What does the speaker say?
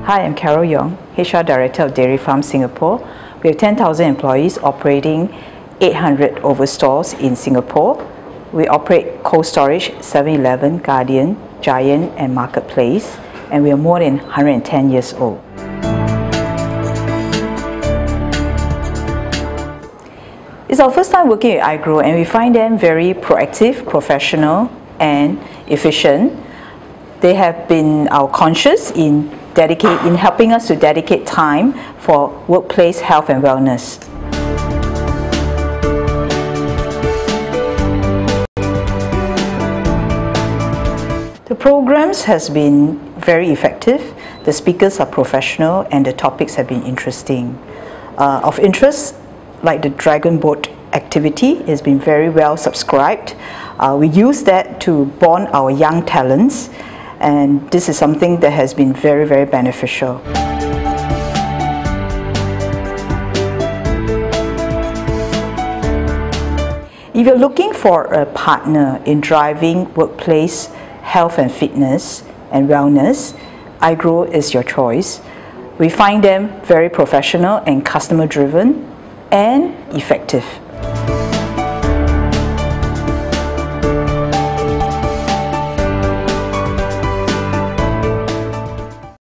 Hi, I'm Carol Yong, HR Director of Dairy Farm Singapore. We have 10,000 employees operating 800 over stores in Singapore. We operate cold storage, 7-Eleven, Guardian, Giant and Marketplace, and we are more than 110 years old. It's our first time working with iGROW, and we find them very proactive, professional and efficient. They have been our conscious in helping us to dedicate time for workplace health and wellness. The programs has been very effective. The speakers are professional and the topics have been interesting. Of interest, like the Dragon Boat activity, has been very well subscribed. We use that to bond our young talents, and this is something that has been very, very beneficial. If you're looking for a partner in driving workplace health and fitness and wellness, iGROW is your choice. We find them very professional and customer driven and effective.